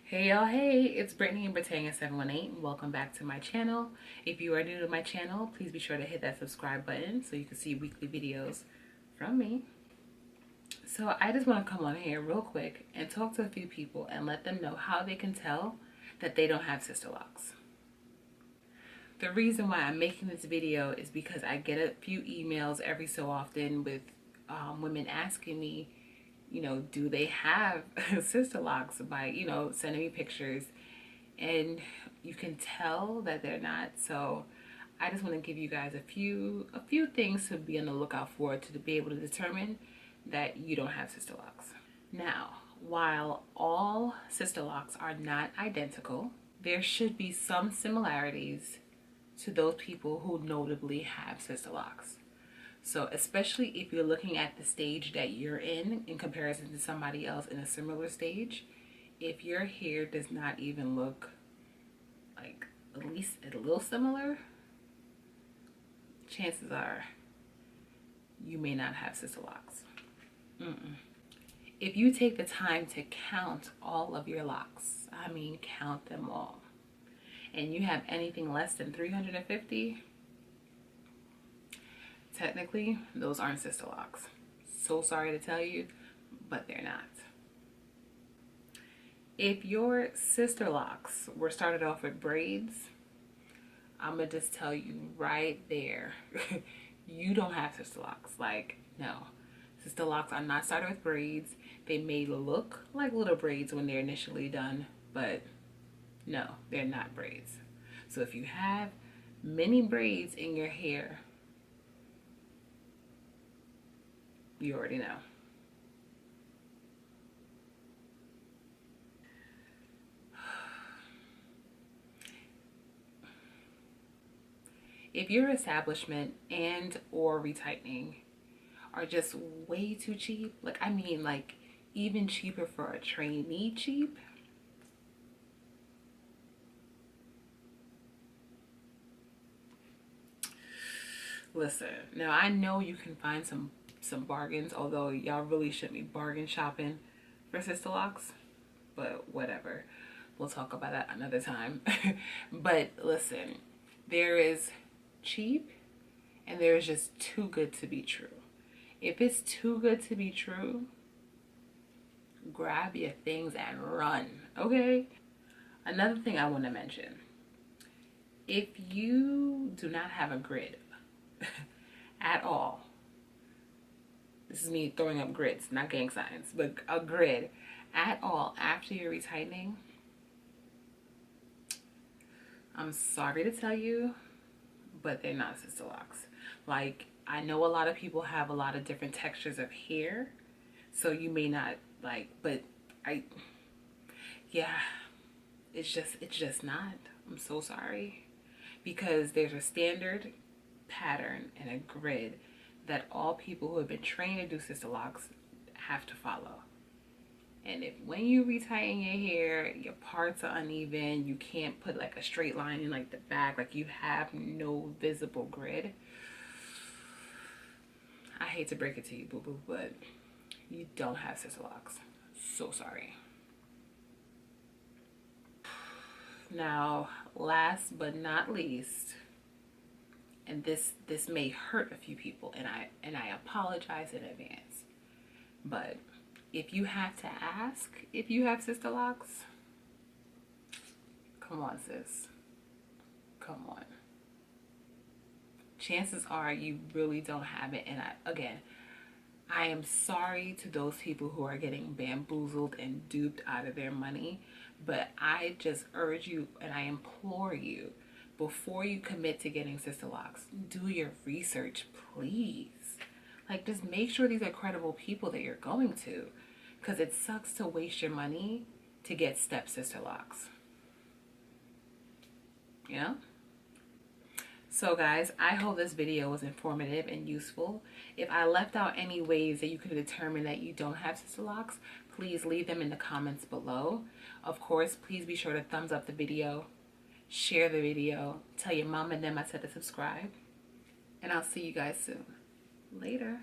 Hey y'all, hey, it's Brittany and Britannia 718. Welcome back to my channel. If you are new to my channel, please be sure to hit that subscribe button so you can see weekly videos from me. So I just want to come on here real quick and talk to a few people and let them know how they can tell that they don't have sister locks. The reason why I'm making this video is because I get a few emails every so often with women asking me, do they have sister locks by, sending me pictures, and you can tell that they're not. So I just want to give you guys a few things to be on the lookout for to be able to determine that you don't have sister locks. Now, while all sister locks are not identical, there should be some similarities to those people who notably have sister locks. So especially if you're looking at the stage that you're in comparison to somebody else in a similar stage, if your hair does not even look like at least a little similar, chances are you may not have sister locks. If you take the time to count all of your locks, I mean count them all, and you have anything less than 350, technically those aren't sister locks. So sorry to tell you, but they're not. If your sister locks were started off with braids, I'm gonna just tell you right there, you don't have sister locks. Like, no, sister locks are not started with braids. They may look like little braids when they're initially done, but no, they're not braids. So if you have many braids in your hair, you already know. If your establishment and or retightening are just way too cheap, like I mean like even cheaper for a trainee cheap, listen, now I know you can find some bargains, although y'all really shouldn't be bargain shopping for sister locks, but whatever, we'll talk about that another time. But listen, there is cheap and there is just too good to be true. If it's too good to be true, grab your things and run, okay? Another thing I want to mention, if you do not have a grid at all, this is me throwing up grids, not gang signs, but a grid at all after your retightening, I'm sorry to tell you, but they're not sister locks. Like, I know a lot of people have a lot of different textures of hair, so you may not like, but yeah, it's just not. I'm so sorry, because there's a standard pattern and a grid that all people who have been trained to do sister locks have to follow. And if when you retighten your hair, your parts are uneven, you can't put like a straight line in like the back, like you have no visible grid, I hate to break it to you, boo-boo, but you don't have sister locks. So sorry. Now, last but not least, and this may hurt a few people, and I apologize in advance, but if you have to ask if you have sister locks, come on, sis. Come on. Chances are you really don't have it. And I am sorry to those people who are getting bamboozled and duped out of their money, but I just urge you and I implore you, before you commit to getting sister locks, do your research, please. Like, just make sure these are credible people that you're going to, because it sucks to waste your money to get stepsister locks. You know? So guys, I hope this video was informative and useful. If I left out any ways that you could determine that you don't have sister locks, please leave them in the comments below. Of course, please be sure to thumbs up the video, share the video, tell your mom and them I said to subscribe, and I'll see you guys soon. Later.